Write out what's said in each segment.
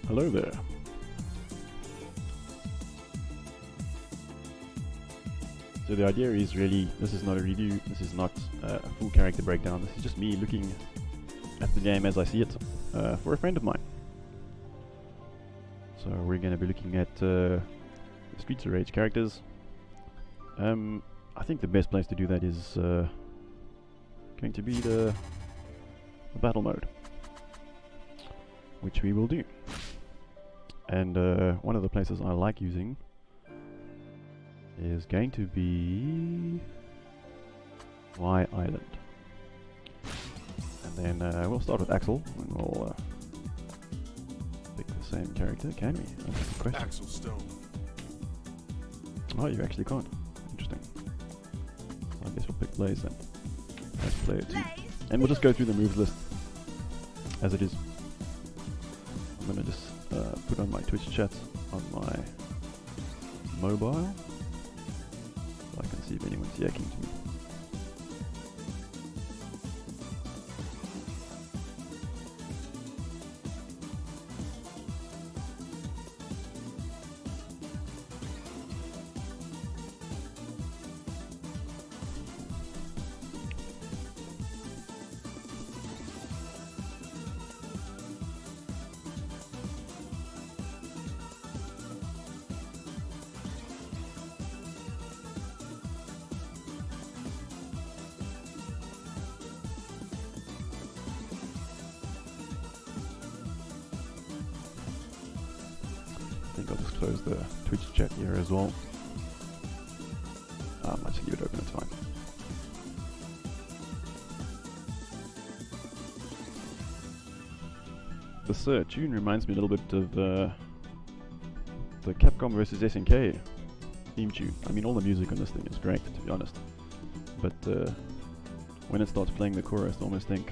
Hello there. So the idea is really, this is not a review, this is not a full character breakdown, this is just me looking at the game as I see it for a friend of mine. So we're going to be looking at the Streets of Rage characters. I think the best place to do that is going to be the battle mode, which we will do. And one of the places I like using is going to be Y Island. And then we'll start with Axel, and we'll pick the same character, can we? That's a good question. Axel Stone. Oh, you actually can't. Interesting. So I guess we'll pick Blaze then. As player 2. And we'll just go through the moves list as it is. I'm gonna just put on my Twitch chat on my mobile so I can see if anyone's yakking to me. I think I'll just close the Twitch chat here as well. I might just leave it open, it's fine. This tune reminds me a little bit of the Capcom vs SNK theme tune. I mean, all the music on this thing is great, to be honest. But when it starts playing the chorus, I almost think,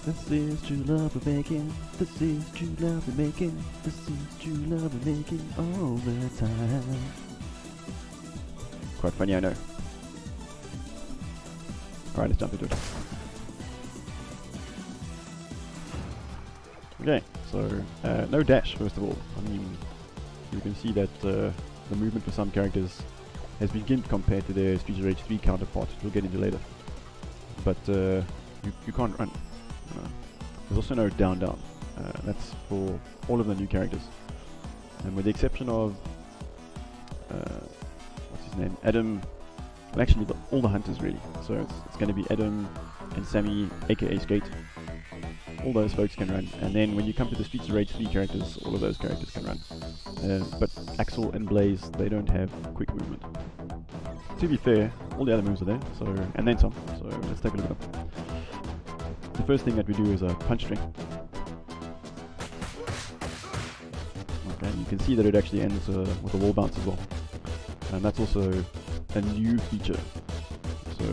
this is true love we're making, this is true love we're making, this is true love we're making all the time. Quite funny, I know. Alright, let's jump into it. Okay, so no dash first of all. I mean, you can see that the movement for some characters has been gimped compared to their Streets of Rage 3 counterpart, which we'll get into later. But you can't run. There's also no down. That's for all of the new characters, and with the exception of what's his name, Adam. Well, actually, all the hunters really. So it's going to be Adam and Sammy, aka Skate. All those folks can run, and then when you come to the Streets of Rage 3 characters, all of those characters can run. But Axel and Blaze, they don't have quick movement. To be fair, all the other moves are there, so and then some. So let's take a look at them. The first thing that we do is a Punchstring. Okay, you can see that it actually ends with a wall bounce as well. And that's also a new feature. So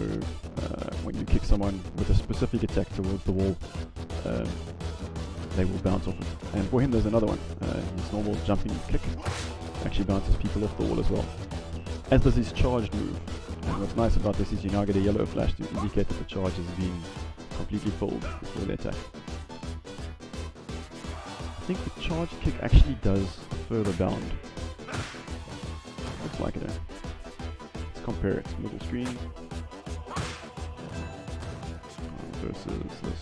when you kick someone with a specific attack towards the wall, they will bounce off it. And for him there's another one. His normal jumping kick actually bounces people off the wall as well. As does his charged move. And what's nice about this is you now get a yellow flash to indicate that the charge is being completely filled before the attack. I think the charge kick actually does further bound. Looks like it. Let's compare it. Middle screen versus this.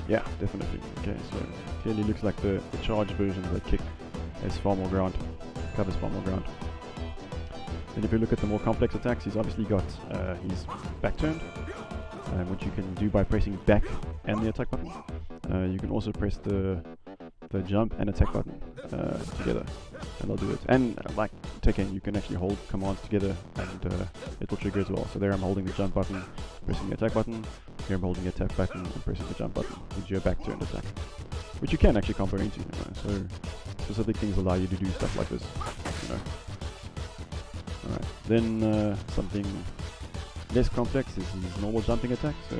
Yeah, definitely. Okay, so clearly looks like the charge version of the kick has far more ground, covers far more ground. Then if you look at the more complex attacks, he's obviously got his back turned, which you can do by pressing back and the attack button. You can also press the jump and attack button together, and they'll do it. And like Tekken, you can actually hold commands together, and it will trigger as well. So there I'm holding the jump button, pressing the attack button. Here I'm holding the attack button and pressing the jump button, which your back turned attack, which you can actually combo into. So specific things allow you to do stuff like this. Alright, then something less complex is his normal jumping attack. So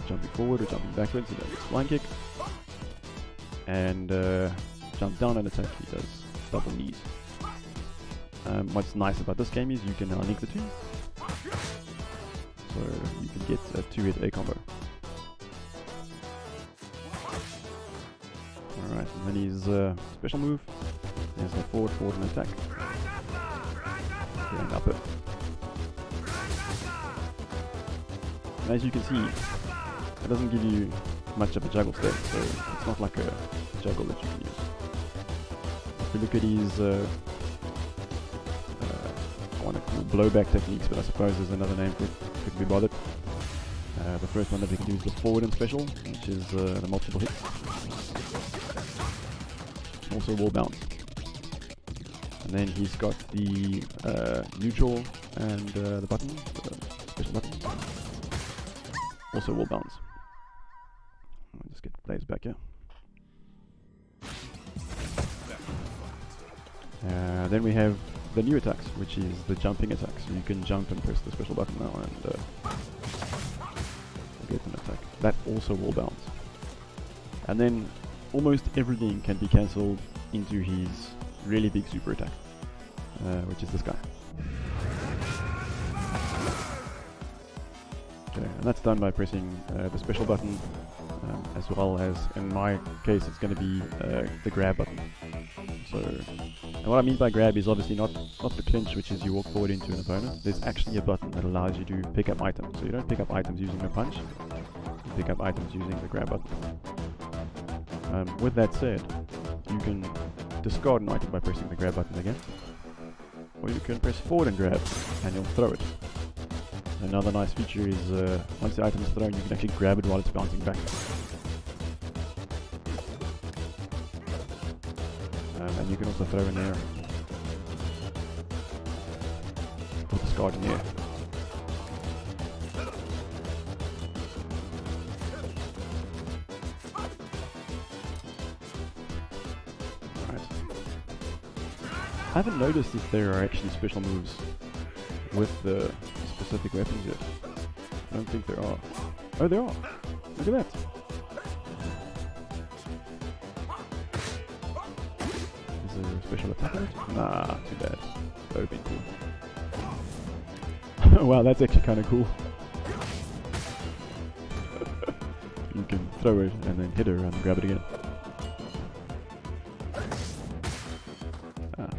jumping forward or jumping backwards, he does his flying kick. And jump down and attack, he does double knees. What's nice about this game is you can now link the two. So you can get a 2-hit A combo. Alright, and then his special move. There's the forward, and attack. Grand upper. And as you can see, it doesn't give you much of a juggle state, so it's not like a juggle that you can use. If you look at his, I want to call blowback techniques, but I suppose there's another name for it, couldn't be bothered. The first one that we can do is the forward and special, which is the multiple hits. Also wall bounce. And then he's got the neutral and the button, the special button. Also wall bounce. I'll just get players back here. Then we have the new attacks, which is the jumping attacks. So you can jump and press the special button now and get an attack. That also wall bounce. And then almost everything can be cancelled into his really big super attack, which is this guy. Okay, and that's done by pressing the special button, as well as, in my case, it's going to be the grab button. So, and what I mean by grab is obviously not the clinch, which is you walk forward into an opponent. There's actually a button that allows you to pick up items. So you don't pick up items using the punch, you pick up items using the grab button. With that said, you can discard an item by pressing the grab button again, or you can press forward and grab, and you'll throw it. Another nice feature is once the item is thrown, you can actually grab it while it's bouncing back. And you can also throw in there, or discard in the air. I haven't noticed if there are actually special moves with the specific weapons yet. I don't think there are. Oh, there are! Look at that! Is there a special attack on it? Nah, too bad. That would be cool. Wow, that's actually kind of cool. You can throw it and then hit her and grab it again.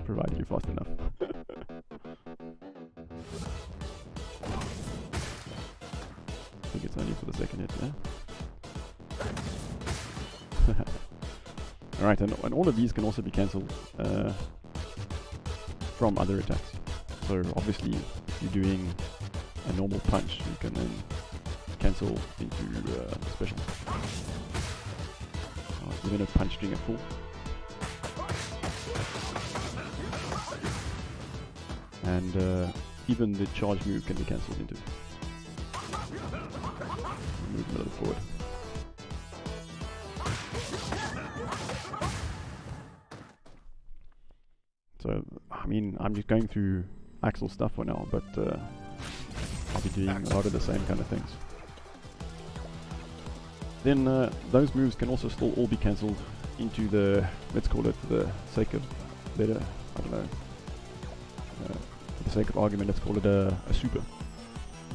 Provided you're fast enough. I think it's only for the second hit, yeah? Alright, and all of these can also be cancelled from other attacks. So obviously, if you're doing a normal punch, you can then cancel into special. Even a Punchstring at full. And even the charge move can be cancelled into. Move a little forward. So, I mean, I'm just going through Axel stuff for now, but I'll be doing a lot of the same kind of things. Then those moves can also still all be cancelled into the, let's call it, for the sake of better, I don't know, for the sake of argument, let's call it a super.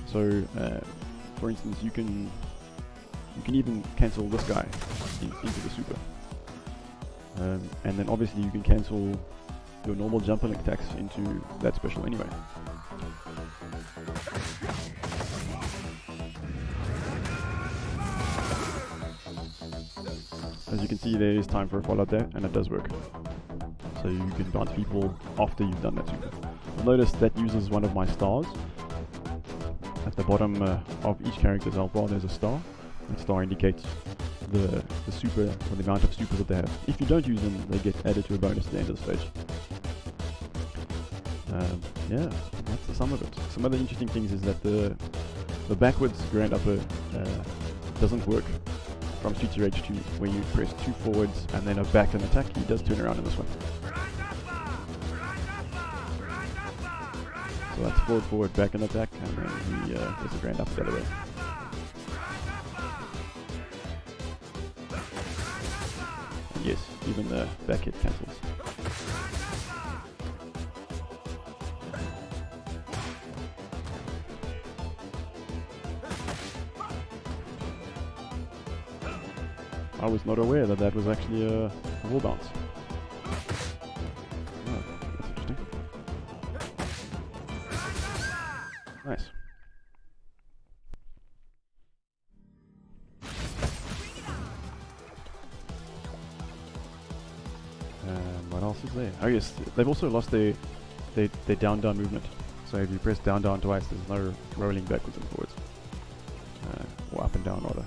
So, for instance, you can even cancel this guy into the super. And then obviously you can cancel your normal jump and attacks into that special anyway. As you can see, there is time for a follow-up there, and it does work. So you can bounce people after you've done that super. You'll notice that uses one of my stars. At the bottom of each character's health bar there's a star. That star indicates the super, or the amount of supers that they have. If you don't use them, they get added to a bonus at the end of the stage. Yeah, that's the sum of it. Some other interesting things is that the backwards grand upper doesn't work from Street to Rage 2, where you press 2 forwards and then a back and attack. He does turn around in this one. So that's forward, back and attack, and then he does a grand up the other way. And yes, even the back hit cancels. I was not aware that that was actually a a wall bounce. Oh, that's interesting. Nice. What else is there? Oh yes, they've also lost their down-down movement. So if you press down-down twice, there's no rolling backwards and forwards. Or up and down rather.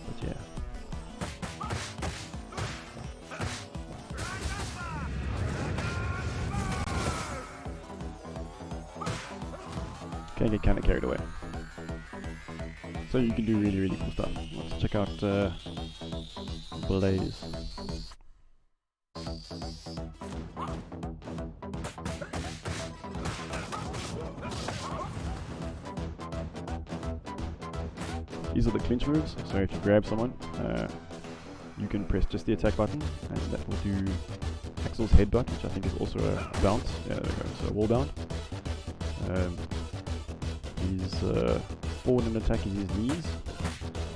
But yeah. Can get kind of carried away. So you can do really, really cool stuff. Let's check out Blaze. These are the clinch moves, so if you grab someone, you can press just the attack button, and that will do Axel's headbutt, which I think is also a bounce. Yeah, there we go, so a wall bound. He's forward and attacking his knees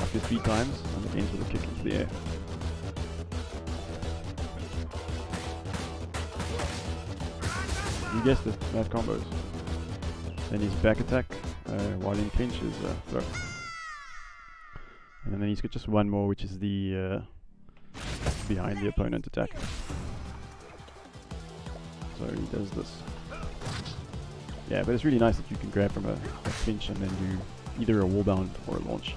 up to 3 times, and it ends with a kick into the air. You guessed it, mad combos. Then his back attack while in clinch is throw. And then he's got just one more, which is the behind the opponent attack. So he does this. Yeah, but it's really nice that you can grab from a clinch and then do either a wall bound or a launch.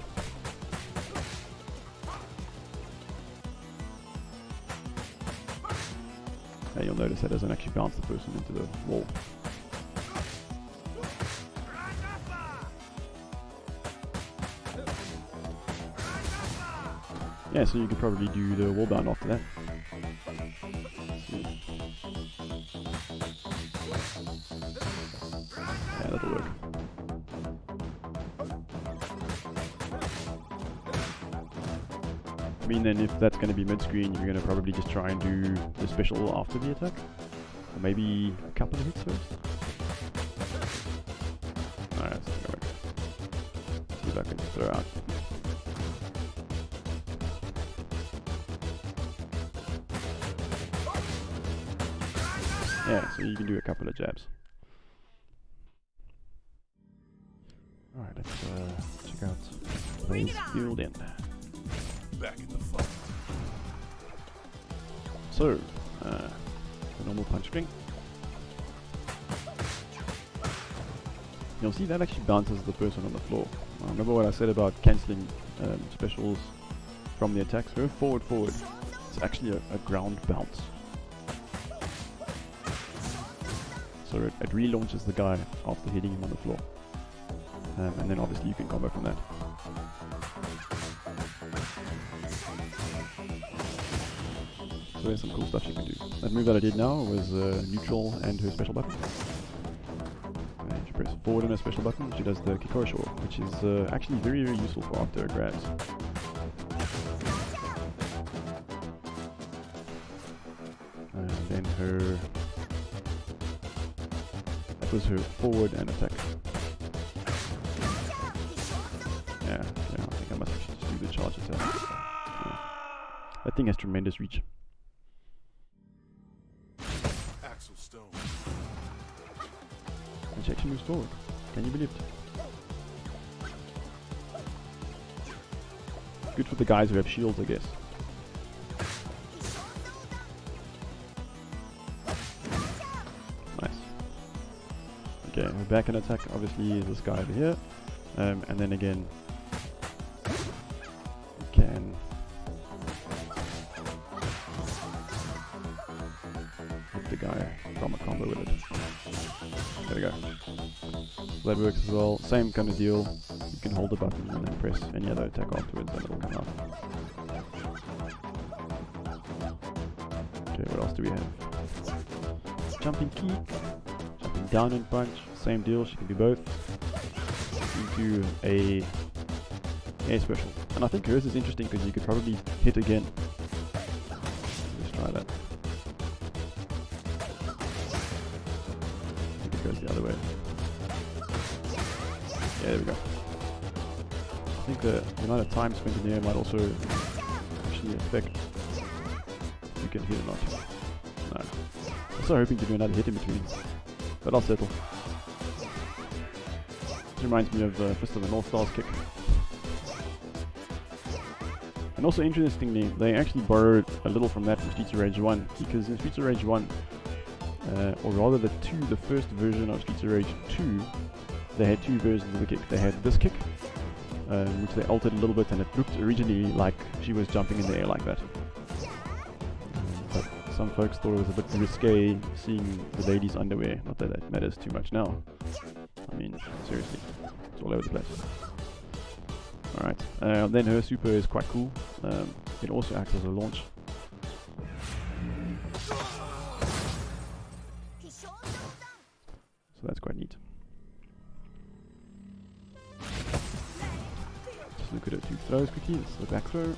And you'll notice that doesn't actually bounce the person into the wall. Yeah, so you could probably do the wall bound after that. Yeah, that'll work. I mean, then if that's going to be mid-screen, you're going to probably just try and do the special after the attack. Or maybe a couple of hits first. Alright, that's not going to work. See if I can throw out. Yeah, so you can do a couple of jabs. Alright, let's check out Blaze Field in. Back in the fight. So, the normal Punchstring. You'll see that actually bounces the person on the floor. Remember what I said about cancelling specials from the attacks? Go forward, forward. It's actually a ground bounce. So it relaunches the guy after hitting him on the floor. And then obviously you can combo from that. So there's some cool stuff you can do. That move that I did now was neutral and her special button. And if you press forward on her special button, she does the Kikoshore, which is actually very, very useful for after grabs. And then her... that was her forward and attack. Yeah, I think I must just do the charge attack. Yeah. That thing has tremendous reach. And she actually moves forward. Can you believe it? Good for the guys who have shields, I guess. Nice. Okay, we're back in attack. Obviously, this guy over here. And then again, you can hit the guy from a combo with it. There we go. So that works as well. Same kind of deal. You can hold the button and then press any other attack afterwards and it'll come out. Okay, what else do we have? Jumping kick, jumping down and punch. Same deal, she can do both. Into a air special. And I think hers is interesting because you could probably hit again. Let's try that. I think it goes the other way. Yeah, there we go. I think the amount of time spent in the air might also actually actually affect if you can hit or not. No. I'm so hoping to do another hit in between, but I'll settle. This reminds me of Fist of the North Star's kick. And also interestingly, they actually borrowed a little from that from Streets of Rage 1, because in Streets of Rage 1, or rather the first version of Streets of Rage 2, they had two versions of the kick. They had this kick, which they altered a little bit, and it looked originally like she was jumping in the air like that. But some folks thought it was a bit risque seeing the lady's underwear. Not that that matters too much now. I mean, seriously, it's all over the place. Alright, then her super is quite cool. It also acts as a launch. So that's quite neat. Just look at her two throws quickly. This is the back throw. And,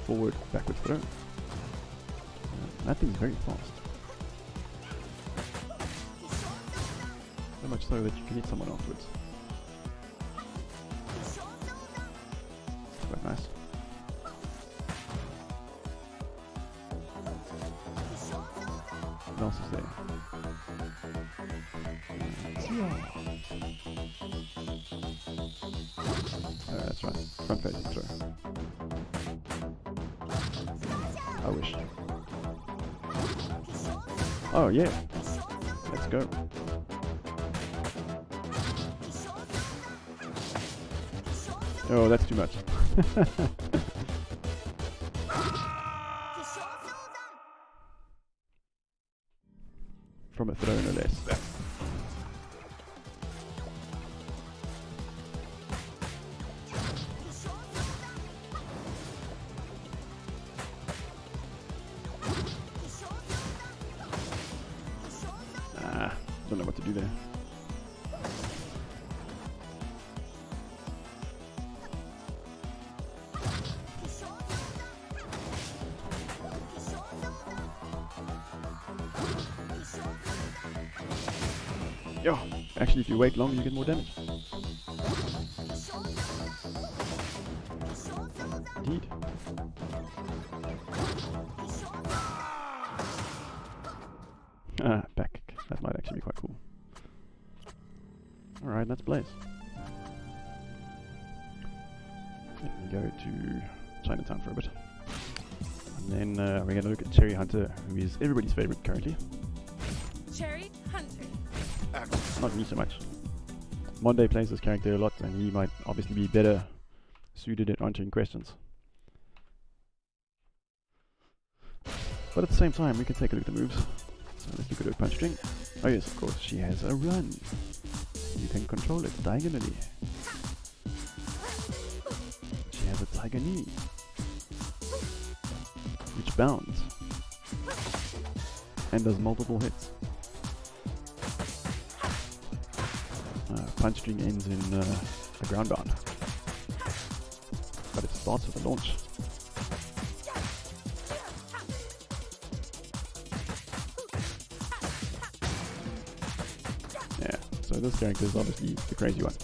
forward, backward throw. That thing's very fast. So much so that you can hit someone afterwards. It's quite nice. What else is there? That's right. Front facing throw. I wish. Oh yeah. Let's go. Oh, that's too much. From a throw, no less. Don't know what to do there. Yo, actually if you wait longer you get more damage. Indeed. Back kick. That might actually be quite cool. Alright, that's Blaze. Let me go to Chinatown for a bit. And then we're going to look at Cherry Hunter, who is everybody's favorite currently. Cherry Hunter. Not me so much. Monday plays this character a lot, and he might obviously be better suited at answering questions. But at the same time, we can take a look at the moves. So let's look at her Punchstring. Oh yes, of course, she has a run. You can control it diagonally. She has a tiger knee, which bounds and does multiple hits. Punchstring ends in a ground bound, but it starts with a launch. Yeah, so this character is obviously the crazy one.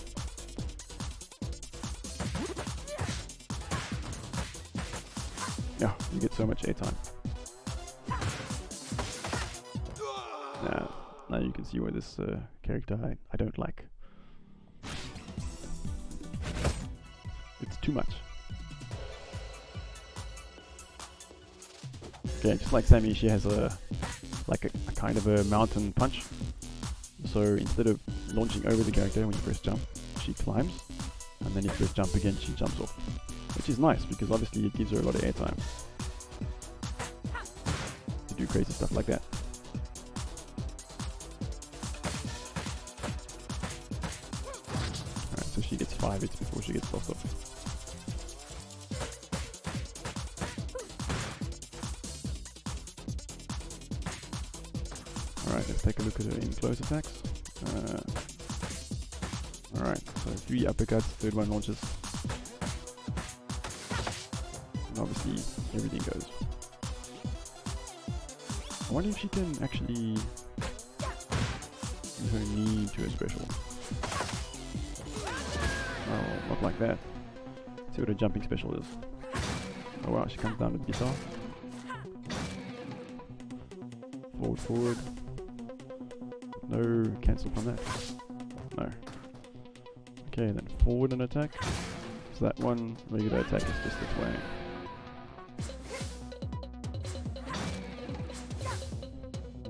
Yeah, you get so much airtime. Now you can see why this character I don't like. It's too much. Okay, just like Sammy, she has a kind of a mountain punch. So instead of launching over the character when you first jump, she climbs, and then if you first jump again, she jumps off. Which is nice because obviously it gives her a lot of airtime to do crazy stuff like that. Alright, so she gets 5 hits before she gets tossed off. Alright, let's take a look at her in close attacks. Alright, so 3 uppercuts, third one launches. And obviously everything goes. I wonder if she can actually use her knee to a special. Oh, not like that. See what her jumping special is. Oh wow, she comes down with the guitar. Forward, forward. No cancel from that. No. Okay, then forward and attack. So that one regular attack is just this way.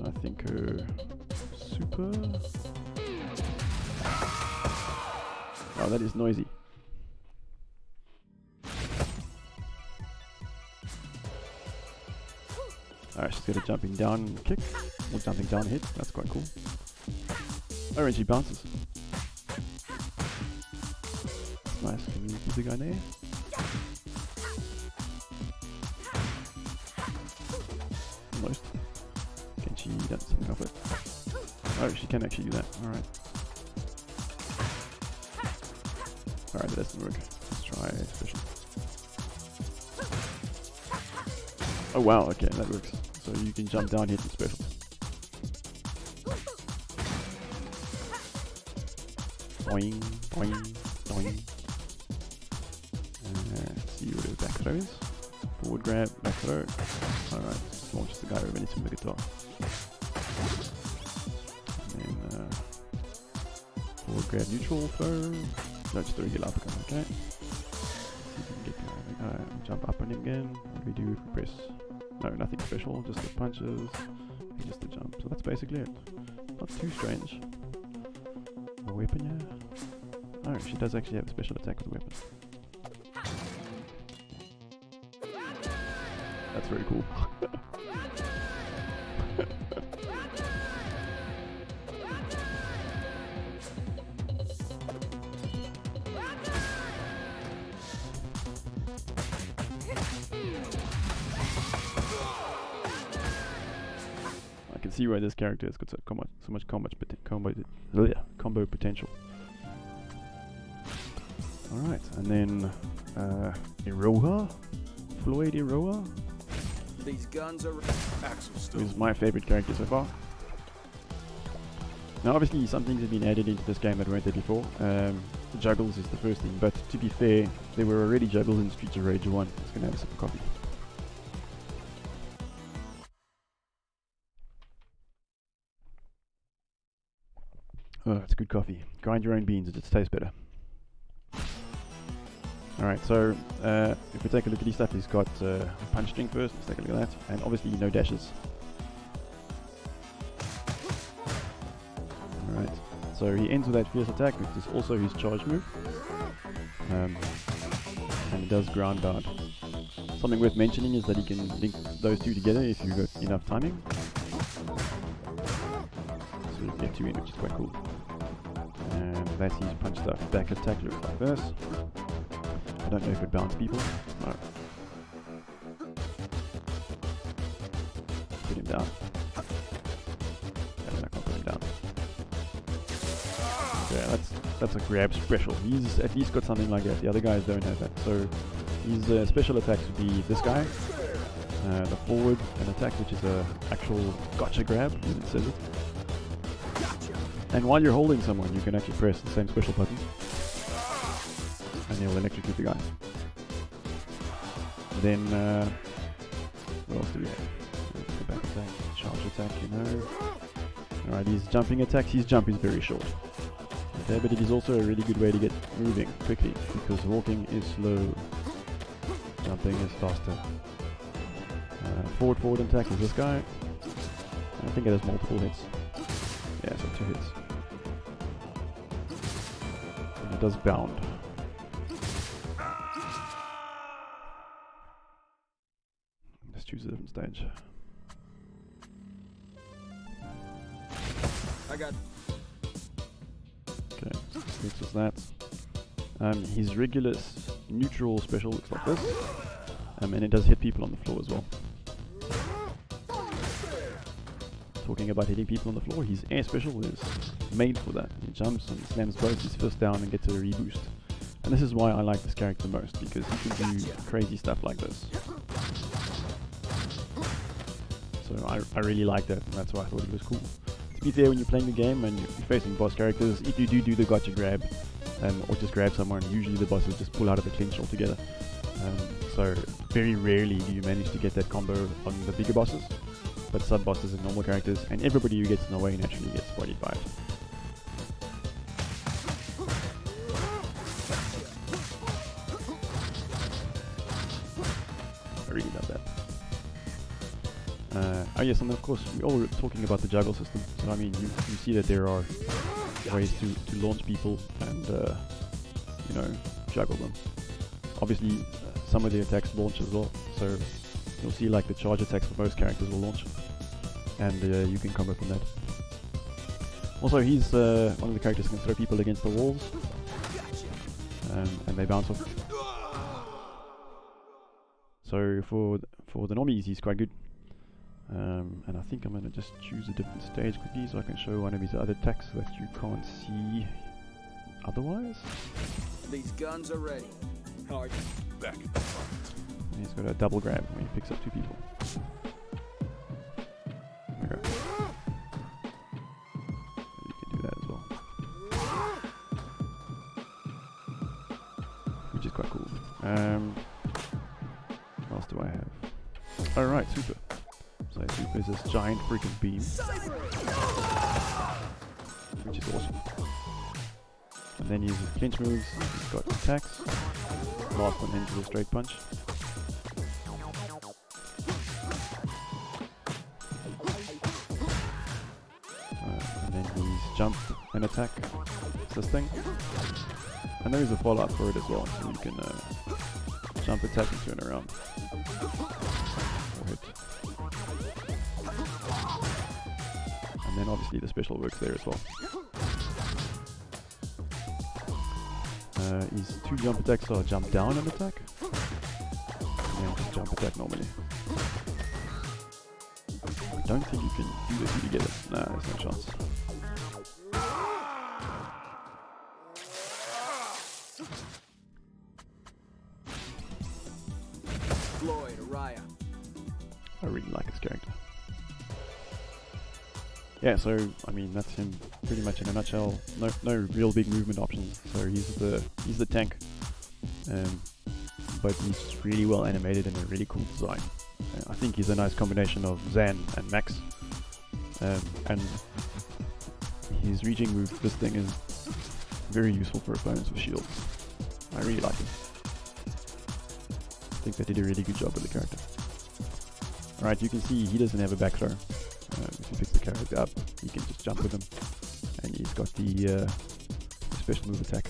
I think her super. Oh, that is noisy. Alright, she's got a jumping down kick, or jumping down hit, that's quite cool. Oh, and she bounces. Nice, can you keep the guy there? Almost. Can she do something off it? Oh, she can actually do that, alright. Alright, that doesn't work. Let's try special. Oh wow, okay, that works. So you can jump down, hit the special. Boing, boing, boing. See what the back throw is. Forward grab, back throw. Alright, launches the guy over and hits him with the guitar. And then forward grab, neutral throw. No, just throw heal uppercut, okay. See if we can get jump up on him again. What do we do if we press? No, nothing special, just the punches and just the jump. So that's basically it. Not too strange. A weapon, yeah. Oh, she does actually have a special attack with a weapon. That's very cool. I can see why this character has got so much combo potential. Alright, and then Roja, Roja. These guns are Axel Who's still. my favorite character so far. Now obviously some things have been added into this game that weren't there before. The juggles is the first thing, but to be fair, there were already juggles in Streets of Rage 1. Just gonna have a sip of coffee. Oh, it's good coffee. Grind your own beans, it just tastes better. Alright, so if we take a look at his stuff, he's got Punchstring first, let's take a look at that, and obviously no dashes. Alright, so he ends with that fierce attack, which is also his charge move. And he does ground bound. Something worth mentioning is that he can link those two together if you've got enough timing. So you get two in, which is quite cool. And that's his punch stuff. Back attack looks like this. I don't know if it bounds people. No. Put him down. And I can't put him down. Yeah, that's a grab special. He's at least got something like that. The other guys don't have that. So his special attacks would be this guy, the forward and attack, which is a actual gotcha grab. Even it says it. And while you're holding someone, you can actually press the same special button, and he'll electrocute the guy. Then what else do we have? The back attack, charge attack, you know. Alright, his jumping attacks. His jump is very short. Okay, but it is also a really good way to get moving quickly, because walking is slow, jumping is faster. Forward attack is this guy. I think it has multiple hits. Yeah, so 2 hits. And it does bound. Let's choose a different stage. I got. Okay, this is that. His regular neutral special looks like this, and it does hit people on the floor as well. Talking about hitting people on the floor, his air special is made for that. He jumps and slams both his fists down and gets a reboost. And this is why I like this character most, because he can do crazy stuff like this. So I really like that, and that's why I thought it was cool. To be fair, when you're playing the game and you're facing boss characters, if you do the gotcha grab, or just grab someone. Usually the bosses just pull out of the clinch altogether. So very rarely do you manage to get that combo on the bigger bosses, but sub bosses and normal characters, and everybody who gets in the way naturally gets bodied by it. I really love that. Oh yes, and of course we all were talking about the juggle system. So I mean, you see that there are ways to launch people and you know, juggle them. Obviously, some of the attacks launch as well. So you'll see like the charge attacks for most characters will launch, and you can combo from that. Also, he's one of the characters who can throw people against the walls, and they bounce off. So for the normies, he's quite good. And I think I'm going to just choose a different stage quickly so I can show one of his other attacks that you can't see otherwise. These guns are ready. Hard. Back. And he's got a double grab when he picks up two people. There we go. You can do that as well, which is quite cool. What else do I have? Alright, super. So super is this giant freaking beam, which is awesome. And then he uses clinch moves, he's got attacks. Last one into the straight punch. And then he's jump and attack. It's this thing. And there is a fallout for it as well, so you can jump, attack, and turn around. Or hit. And then obviously the special works there as well. His two jump attacks are jump down and attack, and then just jump attack normally. I don't think you can do the two together. Nah, there's no chance. Roja. I really like his character. Yeah, so I mean that's him pretty much in a nutshell. No real big movement options. So he's the tank, but he's really well animated and a really cool design. I think he's a nice combination of Zan and Max, and his reaching move. This thing is very useful for opponents with shields. I really like it. I think they did a really good job with the character. Alright, you can see he doesn't have a back throw. If he picks the character up, he can just jump with him, and he's got the special move attack.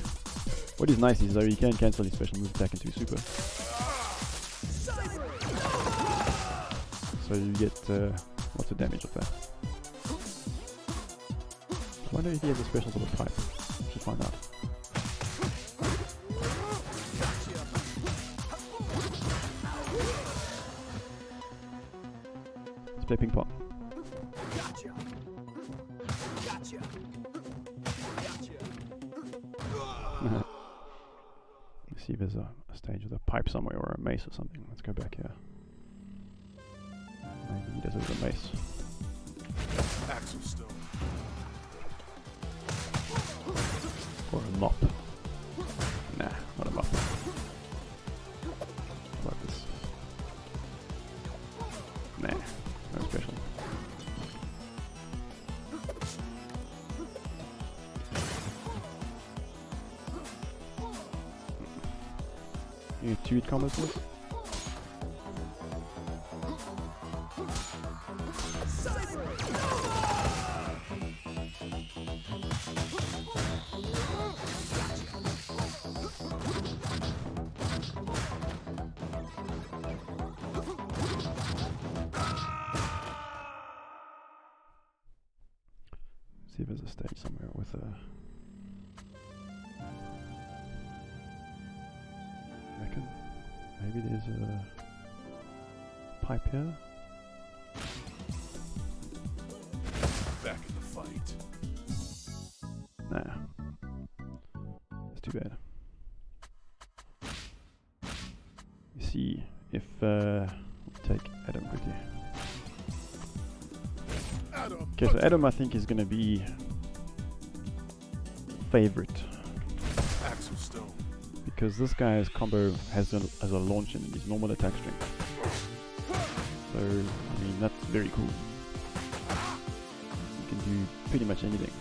What is nice is though you can cancel his special move attack into super, so you get lots of damage off that. I wonder if he has a special for the pipe. Should find out. Let's play ping pong. Let's see if there's a stage with a pipe somewhere or a mace or something. Let's go back here. Maybe he does it with a mace. Axle stone. Or a mop. Nah, not a mop. How about this? Nah, no special. You get 2 hit combos for this? See if there's a stage somewhere with a... reckon maybe there's a pipe here. Back in the fight. Nah, that's too bad. You see if we'll take Adam quickly. Okay, so Adam I think is gonna be favorite. because this guy's combo has a launch in his normal attack string. So, I mean, that's very cool. You can do pretty much anything.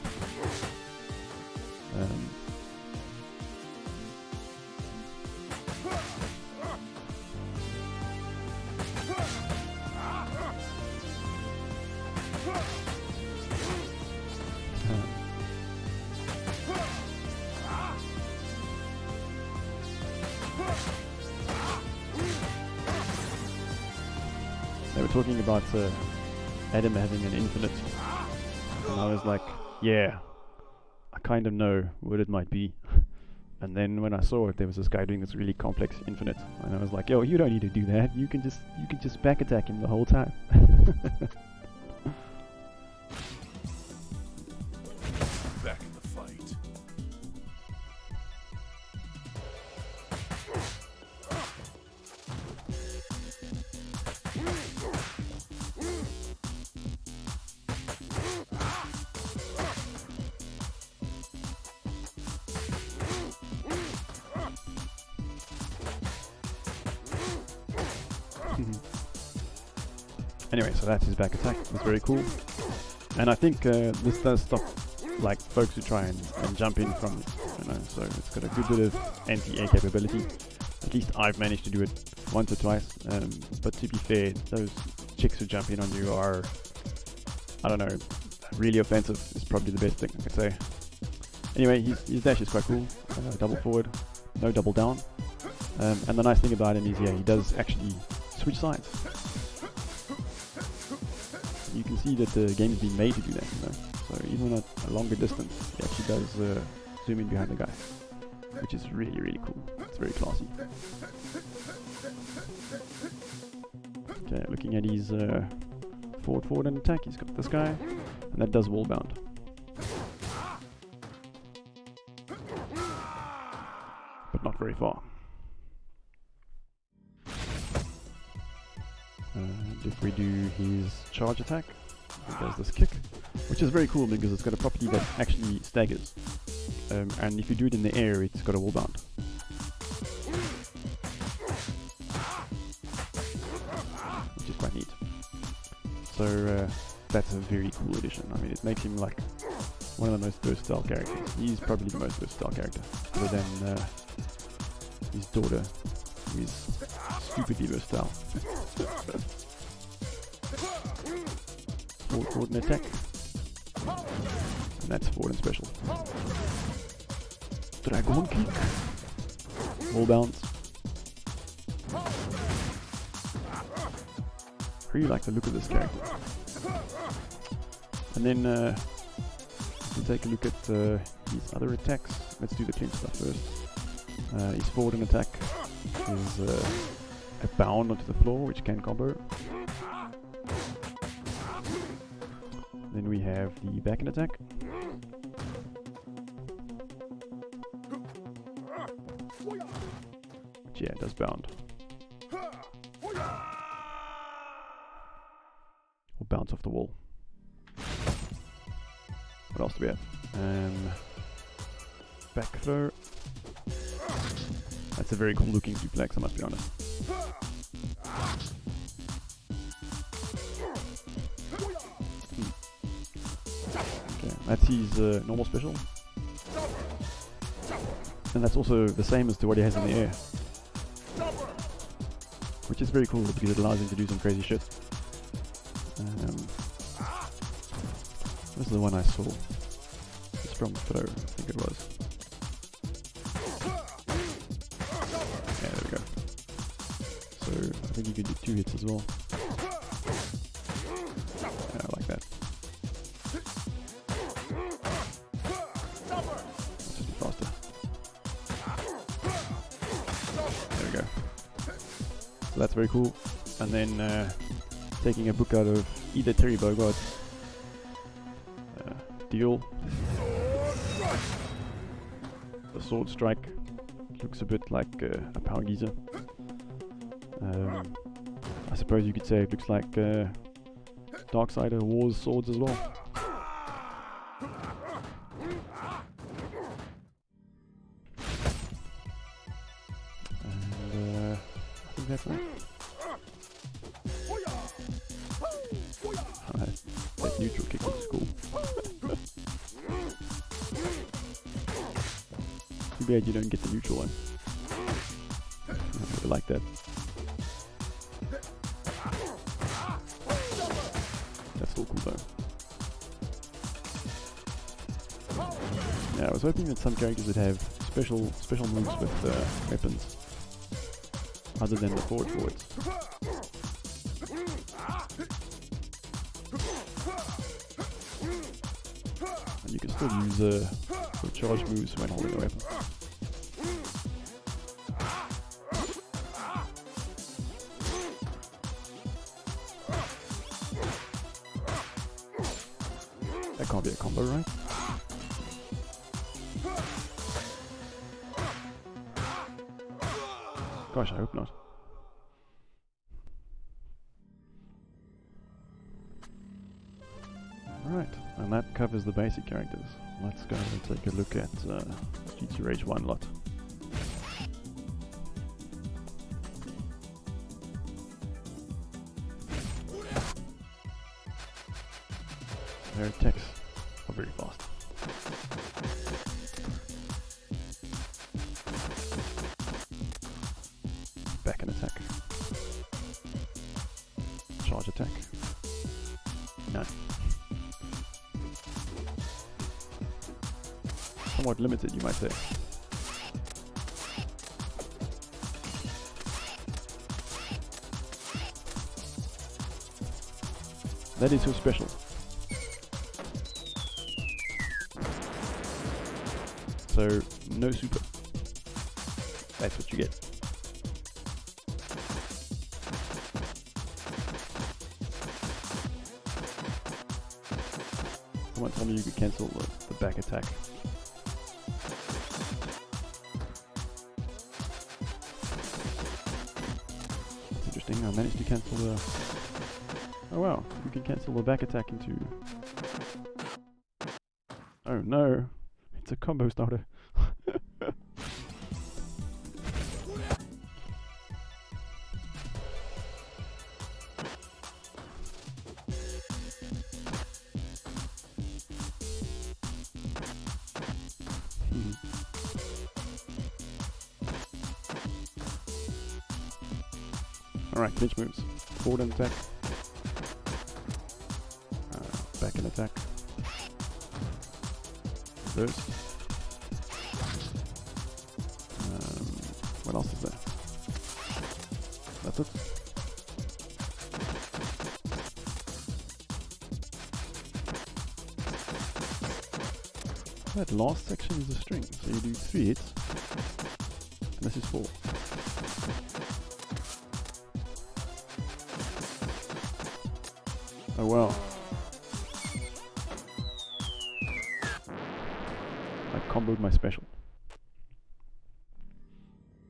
They were talking about Adam having an infinite, and I was like, yeah, I kind of know what it might be. And then when I saw it, there was this guy doing this really complex infinite, and I was like, yo, you don't need to do that. You can just back attack him the whole time. Back in the fight. Anyway, so that's his back attack. It's very cool. And I think this does stop like folks who try and jump in from it, you know, so it's got a good bit of anti-air capability. At least I've managed to do it once or twice. But to be fair, those chicks who jump in on you are, I don't know, really offensive is probably the best thing I could say. Anyway, his dash is quite cool. Double forward, no double down. And the nice thing about him is, yeah, he does actually switch sides. You can see that the game has been made to do that, you know. So even at a longer distance, he actually does zoom in behind the guy, which is really, really cool. It's very classy. Okay, looking at his forward and attack, he's got this guy, and that does wall bound. But not very far. And if we do his charge attack, he does this kick, which is very cool because it's got a property that actually staggers. And if you do it in the air, it's got a wall bound. Which is quite neat. So that's a very cool addition. I mean, it makes him like one of the most versatile characters. He's probably the most versatile character, other than his daughter, who is stupidly versatile. Forward and attack. And that's forward and special. Dragon kick. Wall bounce. Really like the look of this character. And then we'll take a look at his other attacks. Let's do the clinch stuff first. His forward and attack is a bound onto the floor, which can combo. Then we have the back and attack. Which, yeah, does bound. Or bounce off the wall. What else do we have? Back throw. That's a very cool looking suplex, I must be honest. Okay, that's his normal special. And that's also the same as to what he has in the air. Which is very cool because it allows him to do some crazy shit. This is the one I saw. It's from throw, I think it was. Yeah, there we go. So I think you can do 2 hits as well. Yeah, I like that. Let's just be faster. There we go. So that's very cool. And then taking a book out of either Terry Bogart's deal. The sword strike looks a bit like a power geezer. I suppose you could say it looks like Darksider War's swords as well. happening? That neutral kick looks cool. Too bad you don't get the neutral one. I really like that. That's still cool though. Yeah, I was hoping that some characters would have special moves with weapons, other than the forwards. And you can still use sort of charge moves when holding a weapon. That can't be a combo, right? Gosh, I hope not. Right, and that covers the basic characters. Let's go and take a look at GT Rage 1 lot. Their attacks are very fast. Back and attack. Charge attack. None. Somewhat limited, you might say. That is so special. So, no super. That's what you get. Someone told me you could cancel the back attack. That's interesting. I managed to cancel the... Oh wow, you can cancel the back attack into... Oh no, it's a combo starter. Alright, clinch moves. Forward and attack. Back and attack. Reverse. What else is there? That's it. That last section is a string, so you do 3 hits, and this is 4. Oh wow. I comboed my special.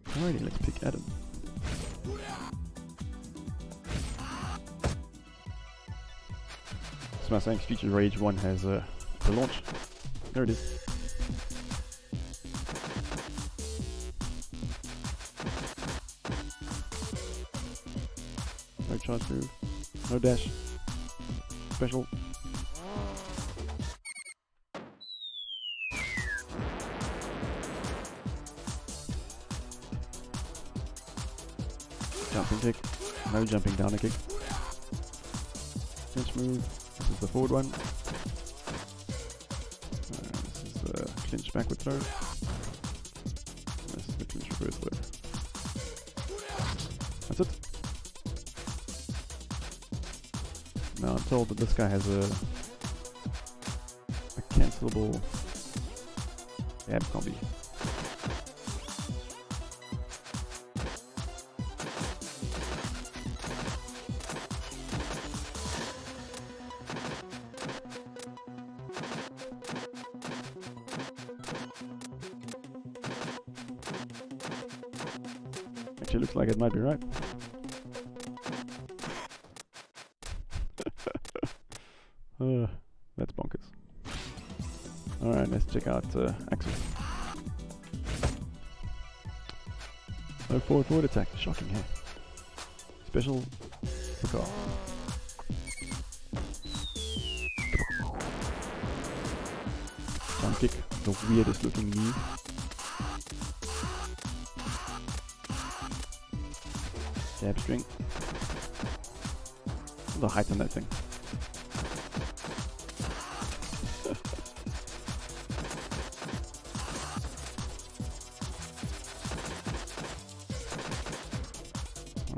Alrighty, let's pick Adam. So my saying Streets of Rage 1 has the launch. There it is. No charge move, no dash. Special. Jumping kick, no jumping down a kick. Clinch move, this is the forward one. This is the clinch backward throw. This is the clinch reverse throw. That's it. Now I'm told that this guy has a cancelable ab combi. Actually looks like it might be right. That's bonkers. Alright, let's check out Axel. No forward attack. Shocking, hey? special. Look off. Jump kick, the weirdest looking move. Jab string. The height on that thing.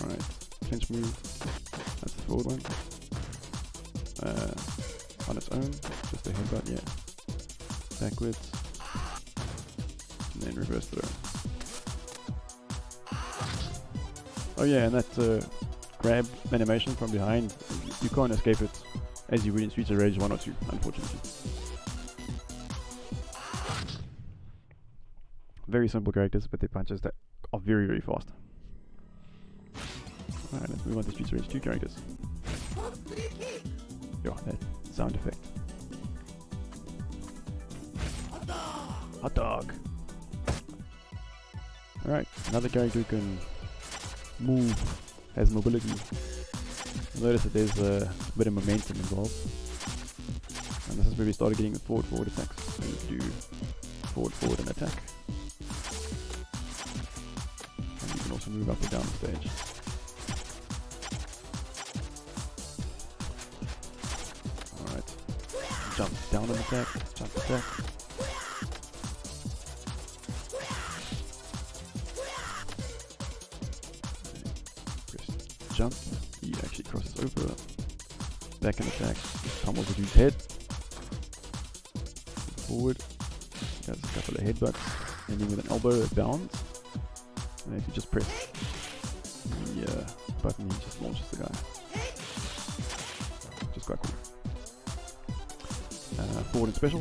Alright, clinch move. That's the forward one. On its own, just a headbutt, yeah. Backwards. And then reverse throw. Oh yeah, and that grab animation from behind, you can't escape it as you would in Streets of Rage 1 or 2, unfortunately. Very simple characters, but they're punches that are very, very fast. Alright, let's move on to Streets of Rage 2 characters. Yo, that sound effect. Hot dog! Alright, another character who can move, has mobility. Notice that there's a bit of momentum involved. And this is where we started getting the forward attacks. So you can do forward and attack. And you can also move up or down the stage. Alright. Jump down and attack, jump attack. Jump, he actually crosses over, back and attack, pummels the dude's head, forward, does a couple of headbutts, ending with an elbow that bounds, and if you just press the button, he just launches the guy, which is quite cool. Forward and special,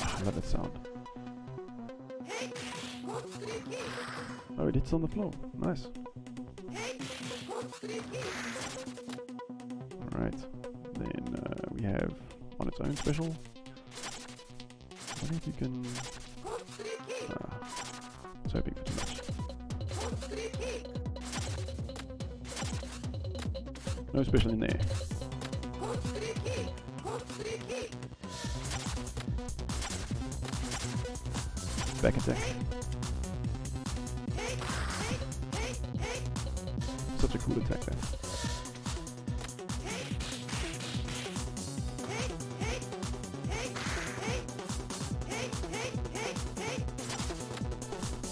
I love that sound. Oh, it hits on the floor. Nice. Alright. Then we have on its own special. I wonder if you can... I was hoping for too much. No special in there. Back attack. Such a cool attack there.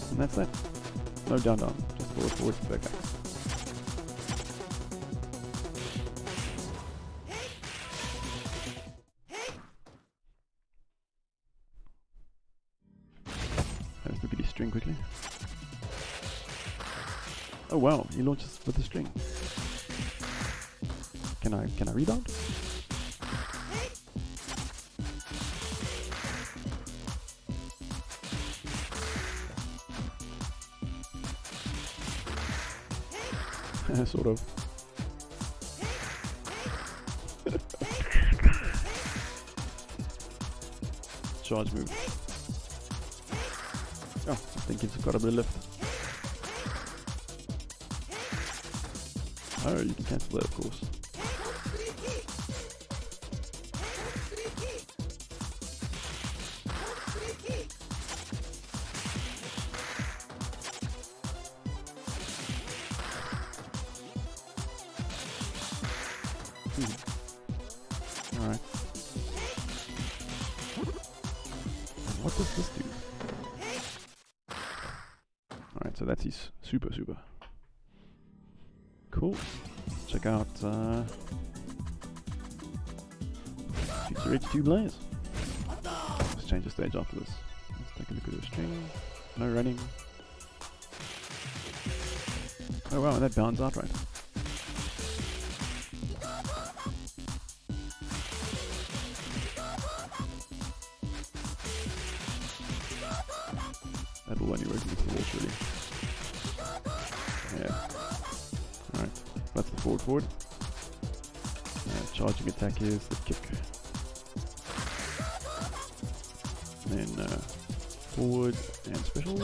And that's that. No down, just forward, back. Let's look at his string quickly. Oh wow, he launches with the string. Can I rebound? Sort of. Charge move. Oh, I think he's got a bit of lift. Oh, you can cancel that, of course. Alright. What does this do? Alright, so that's his super. Cool. Let's check out Streets of Rage 2 Blaze. Let's change the stage after this. Let's take a look at the string. No running. Oh wow, that bounds outright. That will only work against the walls, really. Yeah. Alright, that's the forward. Charging attack is the kick. Then forward and special.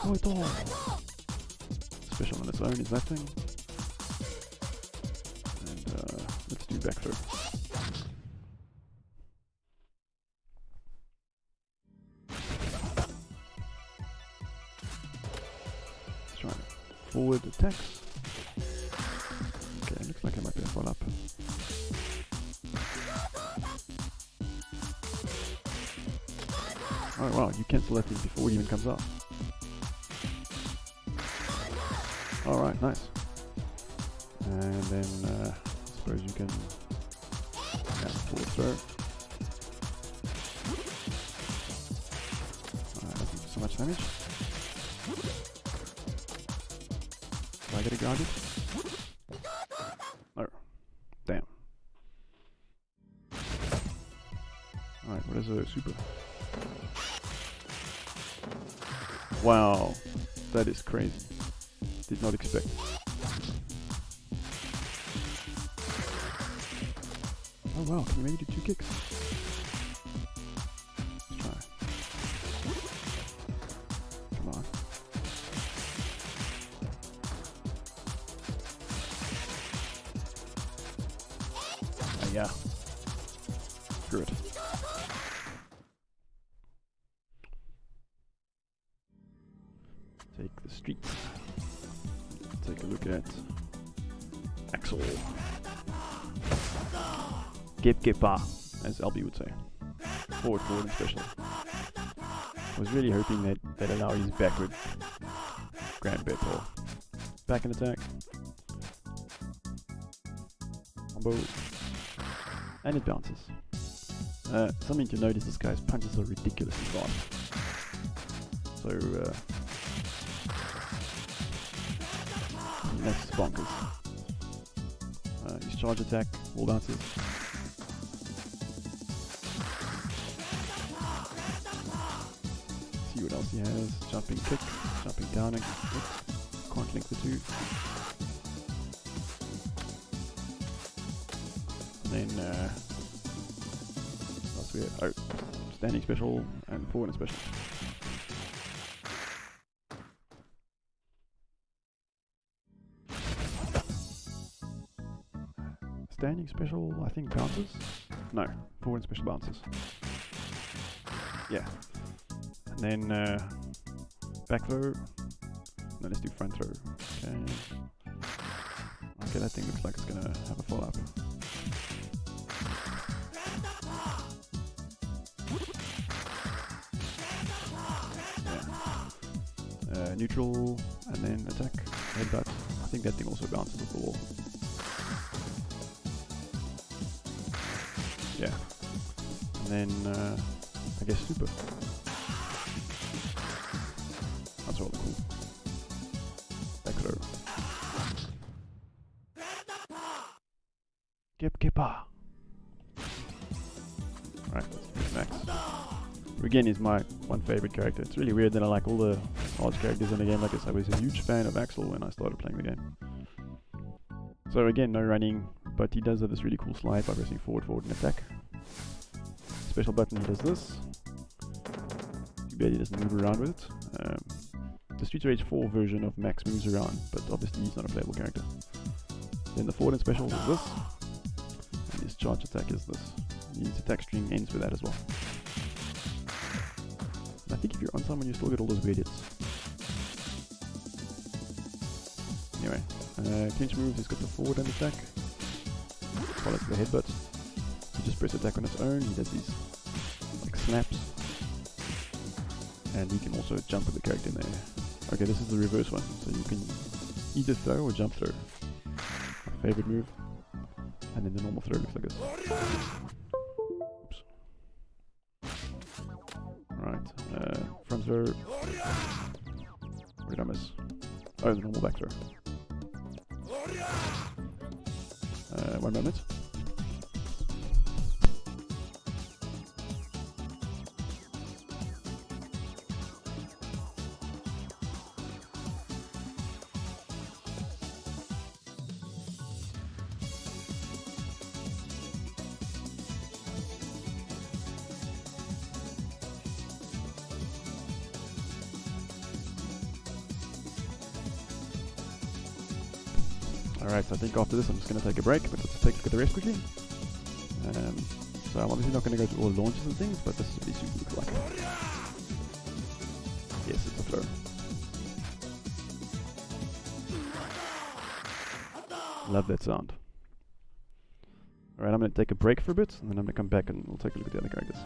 Oh, it's all. Special on its own is that thing. And let's do back throw. Let's try forward attacks. Okay, looks like it might be a follow-up. Oh wow, you cancel that thing before it even comes out. Alright, nice. And then I suppose you can forward throw. Alright, that didn't do so much damage. Do I get it grounded? Oh, damn. Alright, what is a super? Wow, that is crazy. Did not expect. Oh wow, can you maybe do 2 kicks? Let's try. Come on. Yeah. Screw it. Take the streets. Take a look at Axel. Kippa, as LB would say. Forward, and special. I was really hoping that they'd allow his backward grand battle. Back in attack. Combo. And it bounces. Something to note is this guy's punches are ridiculously fast. So, that's bonkers. His charge attack, all bounces. See what else he has. Jumping kick, jumping down and kick. Can't link the two. And then, that's weird. Oh, standing special and forward and special. Standing special, I think, bounces? No, forward and special bounces. Yeah. And then back throw. No, let's do front throw. Okay. Okay, that thing looks like it's gonna have a follow-up. Yeah. Neutral, and then attack, headbutt. I think that thing also bounces off the wall. Yeah. And then, I guess super. That's all cool. Back throw. Kippa. Alright, let's do Max. Again, is my one favorite character. It's really weird that I like all the large characters in the game. Like I said, I was a huge fan of Axel when I started playing the game. So again, no running, but he does have this really cool slide by pressing forward, and attack. Special button, he does this. Too bad he doesn't move around with it. The Streets of Rage 4 version of Max moves around, but obviously he's not a playable character. Then the forward and special is this. And his charge attack is this. And his attack string ends with that as well. And I think if you're on someone, you still get all those weird hits. Anyway, clinch moves, he's got the forward and attack. As well as the headbutt. You just press attack on its own, he does these like snaps. And he can also jump with the character in there. Okay, this is the reverse one, so you can either throw or jump throw. My favorite move. And then the normal throw looks like this. Oops. Alright, front throw. Where did I miss? Oh, the normal back throw. 1 moment. Alright, so I think after this I'm just going to take a break, but let's take a look at the rest quickly. So I'm obviously not going to go through all the launches and things, but this is what these super look like. Yes, it's a flow. Love that sound. Alright, I'm going to take a break for a bit, and then I'm going to come back and we'll take a look at the other characters.